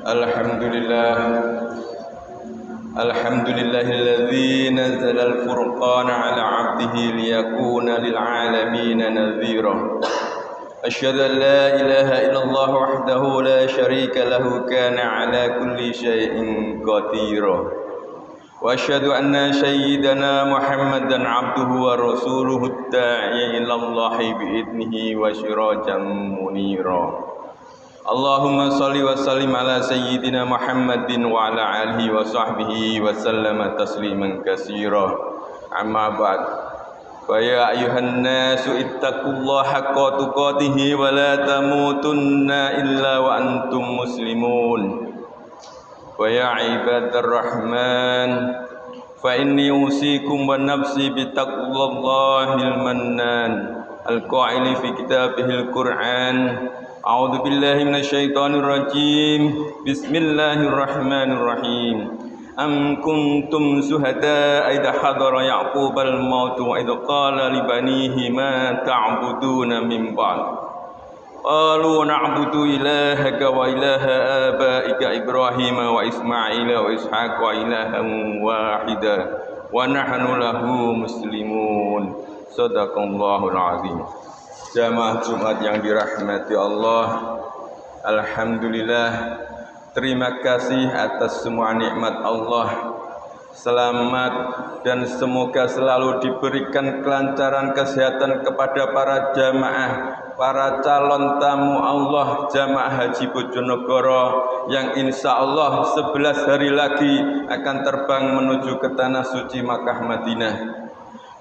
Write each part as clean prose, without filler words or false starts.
Alhamdulillah. Alhamdulillahilladzi nazzala al-furqana 'ala 'abdihi liyakuna lil 'alamina nadhira. Asyhadu an la ilaha illallah wahdahu la syarika lahu kana 'ala kulli syai'in qadira. Wa asyhadu anna sayyidana Muhammadan 'abduhu wa rasuluhu ad-da'i ila Allah bi idnihi wa sirajan munira. Allahumma salli wa sallim ala sayyidina Muhammadin wa ala alihi wa sahbihi wa sallama tasliman katsira. Amma ba'd. Fa ya ayyuhan nasu ittaqullaha haqqa tuqatih wa la tamutunna illa wa antum muslimun. Wa ya ibadar rahman fa inni usikum wa nafsi bi taqwallahil mannan al-qa'ili fi kitabihil Qur'an. A'udzu billahi minasyaitonir rajim. Bismillahirrahmanirrahim. Am kuntum syuhada idh hadara ya'qubal maut wa idh qala li banihi ma ta'buduna min ba'd. Qalu na'budu ilahaka wa ilaha abaika Ibrahim wa Ismail wa Ishaq wa ilahan wahida wa nahnu lahu muslimun. Shadaqallahul azim. Jamaah Jumat yang dirahmati Allah, alhamdulillah, terima kasih atas semua nikmat Allah. Selamat dan semoga selalu diberikan kelancaran kesehatan kepada para jamaah, para calon tamu Allah jamaah Haji Bojonegoro yang insya Allah 11 hari lagi akan terbang menuju ke tanah suci Makkah Madinah.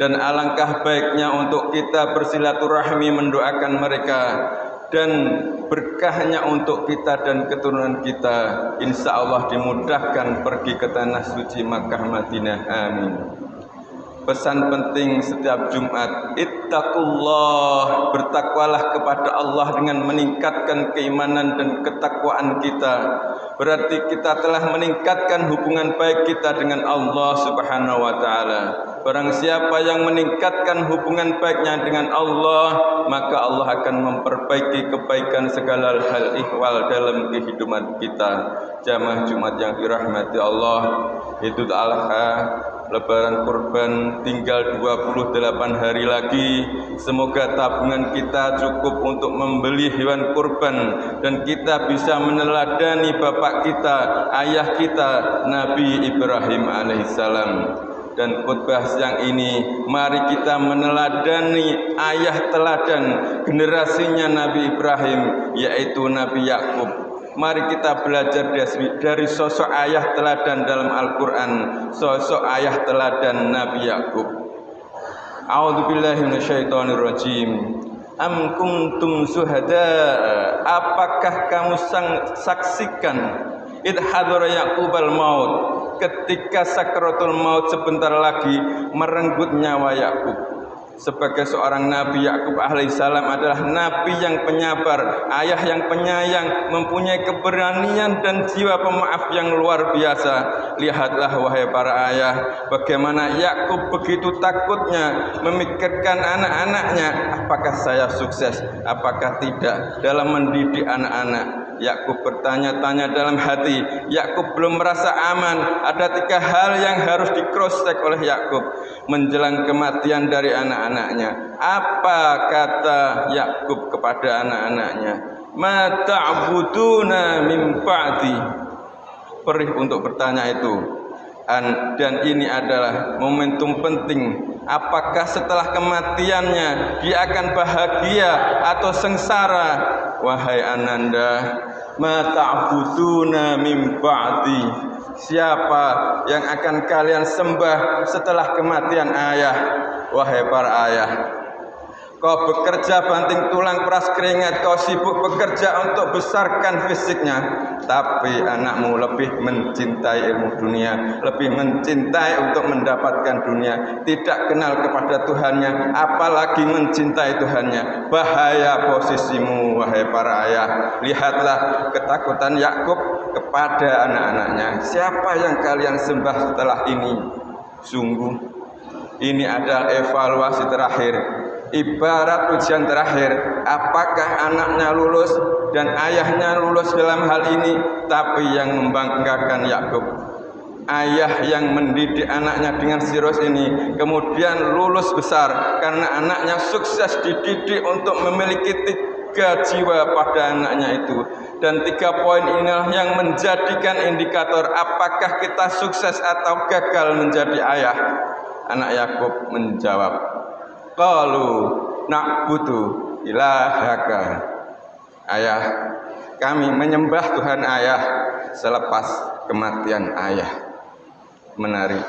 Dan alangkah baiknya untuk kita bersilaturahmi mendoakan mereka, dan berkahnya untuk kita dan keturunan kita insya Allah dimudahkan pergi ke tanah suci Makkah Madinah. Amin. Pesan penting setiap Jumat, ittaqullah, bertakwalah kepada Allah dengan meningkatkan keimanan dan ketakwaan kita. Berarti kita telah meningkatkan hubungan baik kita dengan Allah Subhanahu wa taala. Barang siapa yang meningkatkan hubungan baiknya dengan Allah, maka Allah akan memperbaiki kebaikan segala hal ihwal dalam kehidupan kita. Jamaah Jumat yang dirahmati Allah, Idul Adha, Lebaran Kurban tinggal 28 hari lagi. Semoga tabungan kita cukup untuk membeli hewan kurban dan kita bisa meneladani bapak kita, ayah kita, Nabi Ibrahim alaihissalam. Dan khutbah siang ini, mari kita meneladani ayah teladan generasinya Nabi Ibrahim, yaitu Nabi Yakub. Mari kita belajar dari sosok ayah teladan dalam Al-Quran, sosok ayah teladan Nabi Yakub. A'udzu billahi minasyaitonir rajim. Am kuntum syuhada, apakah kamu saksikan idh hadara Yaqubal maut, ketika sakratul maut sebentar lagi merenggut nyawa Yakub. Sebagai seorang Nabi, Yakub alaihissalam adalah Nabi yang penyabar, ayah yang penyayang, mempunyai keberanian dan jiwa pemaaf yang luar biasa. Lihatlah wahai para ayah, bagaimana Yakub begitu takutnya memikirkan anak-anaknya. Apakah saya sukses, apakah tidak dalam mendidik anak-anak? Yakub bertanya-tanya dalam hati. Yakub belum merasa aman. Ada 3 hal yang harus di cross check oleh Yakub menjelang kematian dari anak-anaknya. Apa kata Yakub kepada anak-anaknya? Ma ta'buduna min ba'di. Perih untuk bertanya itu. Dan ini adalah momentum penting. Apakah setelah kematiannya dia akan bahagia atau sengsara? Wahai ananda, ma ta'buduna min ba'di. Siapa yang akan kalian sembah setelah kematian ayah? Wahai para ayah, kau bekerja banting tulang peras keringat, kau sibuk bekerja untuk besarkan fisiknya, tapi anakmu lebih mencintai ilmu dunia, lebih mencintai untuk mendapatkan dunia, tidak kenal kepada Tuhannya, apalagi mencintai Tuhannya. Bahaya posisimu wahai para ayah. Lihatlah ketakutan Yakub kepada anak-anaknya. Siapa yang kalian sembah setelah ini? Sungguh ini adalah evaluasi terakhir, ibarat ujian terakhir. Apakah anaknya lulus? dan ayahnya lulus dalam hal ini, tapi yang membanggakan Yakub, ayah yang mendidik anaknya dengan serius ini kemudian lulus besar karena anaknya sukses dididik untuk memiliki 3 jiwa pada anaknya itu. Dan 3 poin inilah yang menjadikan indikator apakah kita sukses atau gagal menjadi ayah. Anak Yakub menjawab, qalu na'budu ilahaka. Ayah, kami menyembah Tuhan ayah selepas kematian ayah. Menarik.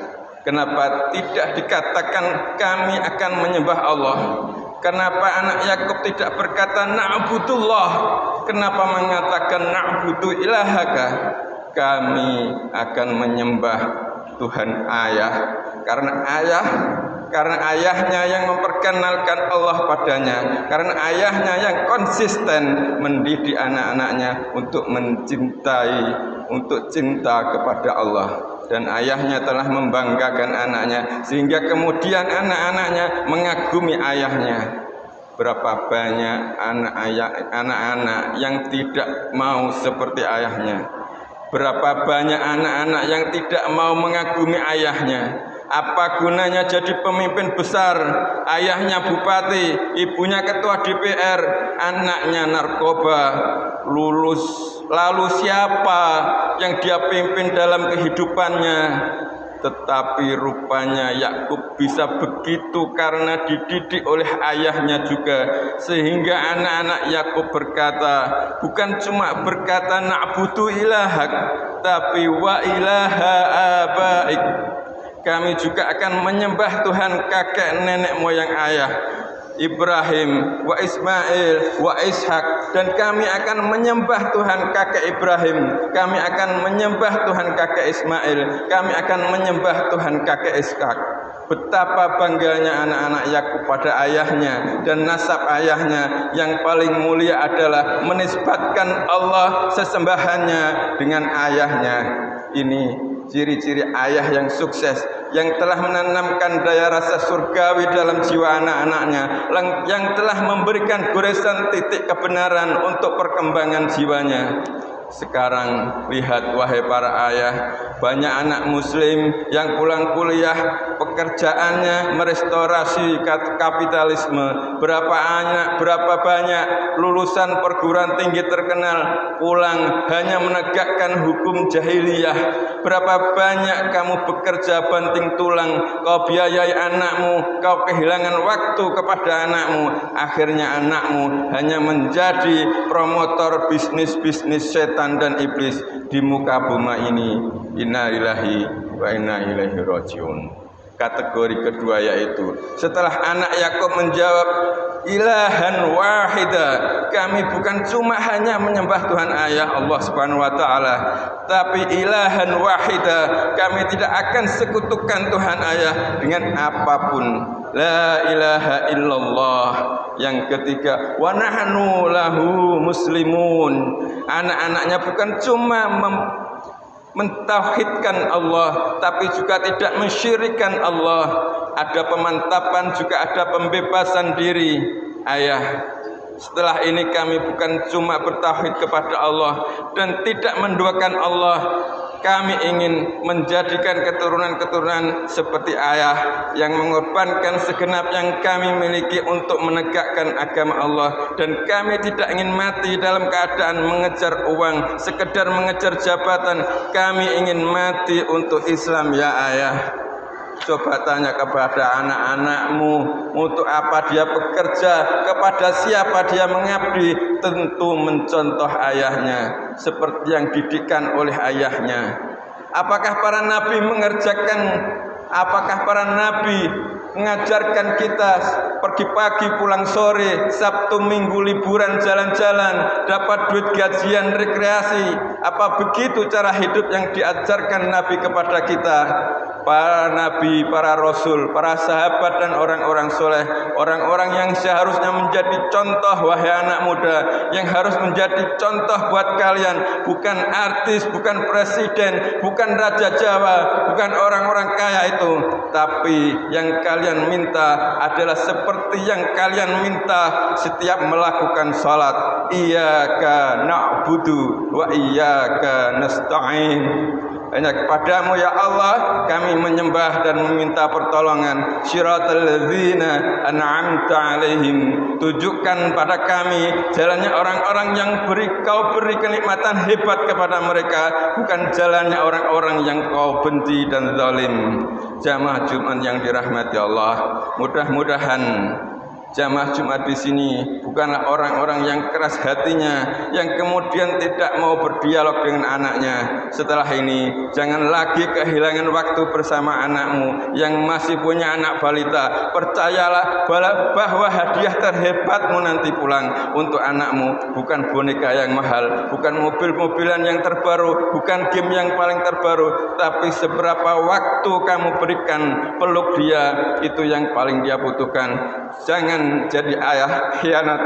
Kenapa tidak dikatakan kami akan menyembah Allah? Kenapa anak Yakub tidak berkata na'budullah? Kenapa mengatakan na'budu ilahaka? Kami akan menyembah Tuhan ayah karena ayahnya yang memperkenalkan Allah padanya, karena ayahnya yang konsisten mendidik anak-anaknya untuk mencintai, untuk cinta kepada Allah. Dan ayahnya telah membanggakan anaknya sehingga kemudian anak-anaknya mengagumi ayahnya. Berapa banyak anak-anak yang tidak mau seperti ayahnya. Berapa banyak anak-anak yang tidak mau mengagumi ayahnya. Apa gunanya jadi pemimpin besar, ayahnya bupati, ibunya ketua DPR, anaknya narkoba, lulus, lalu siapa yang dia pimpin dalam kehidupannya? Tetapi rupanya Yakub bisa begitu karena dididik oleh ayahnya juga, sehingga anak-anak Yakub berkata, bukan cuma berkata na'budu ilahak, tapi wa ilaha abaik. Kami juga akan menyembah Tuhan kakek nenek moyang ayah, Ibrahim, wa Ismail, wa Ishak. Dan kami akan menyembah Tuhan kakek Ibrahim, kami akan menyembah Tuhan kakek Ismail, kami akan menyembah Tuhan kakek Ishak. Betapa bangganya anak-anak Yakub pada ayahnya, dan nasab ayahnya yang paling mulia adalah menisbatkan Allah sesembahannya dengan ayahnya. Ini ciri-ciri ayah yang sukses, yang telah menanamkan daya rasa surgawi dalam jiwa anak-anaknya, yang telah memberikan goresan titik kebenaran untuk perkembangan jiwanya. Sekarang lihat wahai para ayah, banyak anak muslim yang pulang kuliah pekerjaannya merestorasi kapitalisme. Berapa banyak lulusan perguruan tinggi terkenal pulang hanya menegakkan hukum jahiliyah. Berapa banyak kamu bekerja banting tulang, kau biayai anakmu, kau kehilangan waktu kepada anakmu. Akhirnya anakmu hanya menjadi promotor bisnis-bisnis setan dan iblis di muka bumi ini. Inna lillahi wa inna ilaihi rajiun. Kategori kedua yaitu setelah anak Yakub menjawab ilahan wahida, kami bukan cuma hanya menyembah Tuhan ayah Allah Subhanahu wa taala, tapi ilahan wahida, kami tidak akan sekutukan Tuhan ayah dengan apapun. La ilaha illallah. Yang ketiga, wa nahnu lahu muslimun. Anak-anaknya bukan cuma mentauhidkan Allah, tapi juga tidak mensyirikkan Allah. Ada pemantapan, juga ada pembebasan diri. Ayah, setelah ini kami bukan cuma bertauhid kepada Allah dan tidak menduakan Allah, kami ingin menjadikan keturunan-keturunan seperti ayah yang mengorbankan segenap yang kami miliki untuk menegakkan agama Allah. Dan kami tidak ingin mati dalam keadaan mengejar uang, sekedar mengejar jabatan. Kami ingin mati untuk Islam ya ayah. Coba tanya kepada anak-anakmu, untuk apa dia bekerja, kepada siapa dia mengabdi. Tentu mencontoh ayahnya, seperti yang didikan oleh ayahnya. Apakah para nabi mengajarkan kita pergi pagi pulang sore, Sabtu Minggu liburan jalan-jalan, dapat duit gajian rekreasi? Apa begitu cara hidup yang diajarkan Nabi kepada kita? para nabi, para rasul, para sahabat dan orang-orang soleh, orang-orang yang seharusnya menjadi contoh wahai anak muda, yang harus menjadi contoh buat kalian, bukan artis, bukan presiden, bukan raja Jawa, bukan orang-orang kaya itu, tapi yang kalian minta adalah seperti yang kalian minta setiap melakukan salat, iyyaka na'budu wa iyyaka nasta'in. Hanya kepadamu ya Allah kami menyembah dan meminta pertolongan. Syiratal ladzina an'amta alaihim, tunjukkan pada kami jalannya orang-orang yang kau beri kenikmatan hebat kepada mereka, bukan jalannya orang-orang yang kau benci dan zalim. Jamaah Jumat yang dirahmati Allah, mudah-mudahan jamaah Jumat di sini bukanlah orang-orang yang keras hatinya, yang kemudian tidak mau berdialog dengan anaknya. Setelah ini jangan lagi kehilangan waktu bersama anakmu yang masih punya anak balita. Percayalah bahwa hadiah terhebatmu nanti pulang untuk anakmu bukan boneka yang mahal, bukan mobil-mobilan yang terbaru, bukan game yang paling terbaru, tapi seberapa waktu kamu berikan peluk dia, itu yang paling dia butuhkan. Jangan jadi ayah khianat.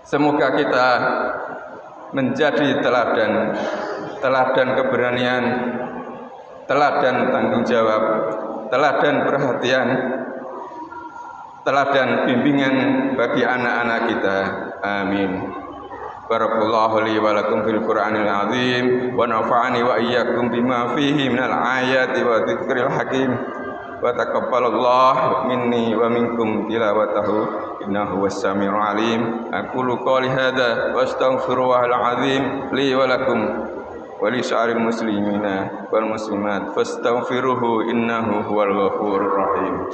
Semoga kita menjadi teladan keberanian, teladan tanggung jawab, teladan perhatian, teladan bimbingan bagi anak-anak kita. Amin. Barakallahu li wa lakum fil Qur'anil azim wa nafa'ani wa iyyakum bima fihi minal ayati wa dzikril hakim wa taqabbalallahu minni wa minkum tilawatahu innahu was-sami'ul alim. Aqulu qouli hadza wa astaghfirullahal azim li wa lakum wa li sa'iril muslimina wal muslimat fastaghfiruhu innahu huwal ghafurur rahim.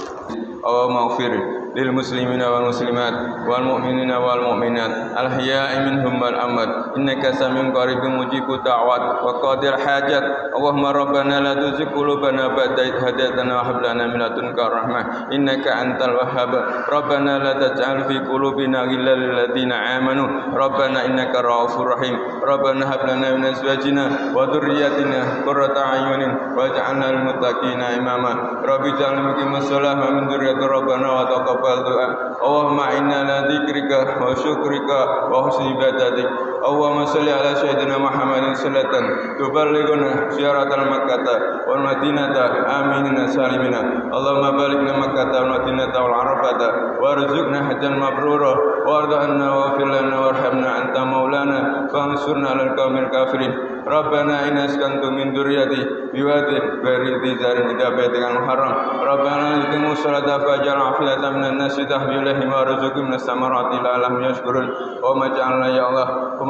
Allahumma ighfir lil muslimina wal muslimat wal mu'minina wal mu'minat al ahya'i minhum wal amwat innaka samiun qaribun mujibud da'wat wa qadir hajat. Allahumma rabbana la tuzigh qulubana ba'da idh hadaytana wa hab lana min ladunka rahmah innaka antal wahhab. Rabbana la taj'al fi qulubina ghillan lil ladzina amanu rabbana innaka ra'ufur rahim. Rabbana hab lana min azwajina wa dhurriyyatina qurrata a'yunin waj'alna lil muttaqina imama. Rabbi ij'alna muqimas shalah wa min dhurriyyati rabbana wa taqabbal du'a. Allahumma inna ala dzikrika wa syukrika wa husni ibadatik. Allahumma shalli ala sayyidina Muhammadin salatan tuballighuna syaratal makkata wal madinata aminina salimina. Allahumma balighna makkata wal madinata wal arafata warzuqna hajjan mabrura warḍa'na wa fir lana warhamna anta maulana fansurna alal qaumil kafirin. Rabbana inna askantu min dzurriyyati biwadin ghairi dzi zar'in inda baitikal muharram. Rabbana yuqimus sholata faj'al afiyatan minan nasi tahwi ilaihim warzuqhum minas samarati la'allahum yashkurun. Wa maj'alna ya Allah wa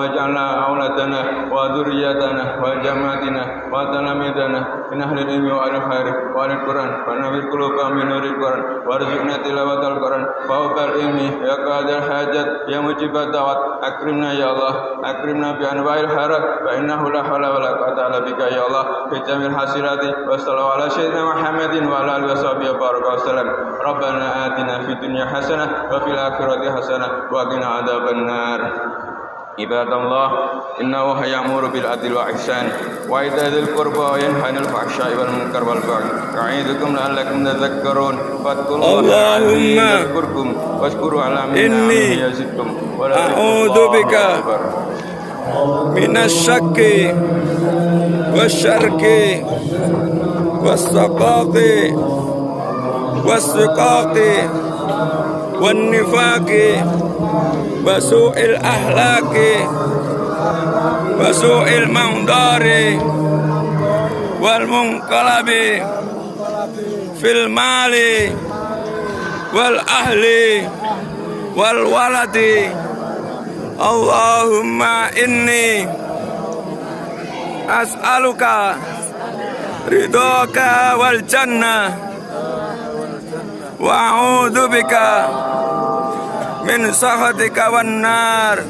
maj'alna auladana wa dzurriyyatana wa jamaatina wa talamidana min ahli ilmi wa ahli khairi wa ahli Qur'an wa nawwir qulubana min nuril Qur'an warzuqna tilawatal Qur'an fawqal ilmi ya qadir hajat ya mujibad da'wat. Akrimna ya Allah, akrimna bi anwa'il harat fa innahu la hawla wa la quwwata illa bika ya Allah bi jamil hasilati wa sallallahu ala sayyidina Muhammadin wa ala alihi washabihi baraka wasallam. Rabbana atina fid dunya hasanah wa fil akhirati hasanah wa qina adzabannar. Ibadallah, innahu ya'muru bil adli wal ihsan wa ita'il qurba wa yanha 'anil fahsya'i wal munkar wal baghi ya'idukum la'allakum tadhakkarun. Fathkurullaha yadhkurkum washkuru 'ala ni'amihi yazidkum wa la a'udzu bika minas syakki wasyarki was-saqaqi was-siqaqi wan nifaqi wasu'il ahlaki wasu'il mandari wal munqalabi fil mali wal ahli wal waladi. Allahumma inni as'aluka ridhaka wal jannah wa a'udzu bika min sakhatika wan nar.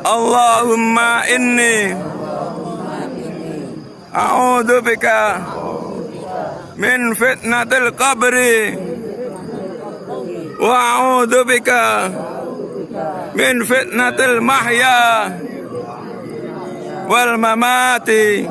Allahumma inni a'udzu bika min fitnatil qabri wa a'udzu bika min fitnatil mahya wal mamati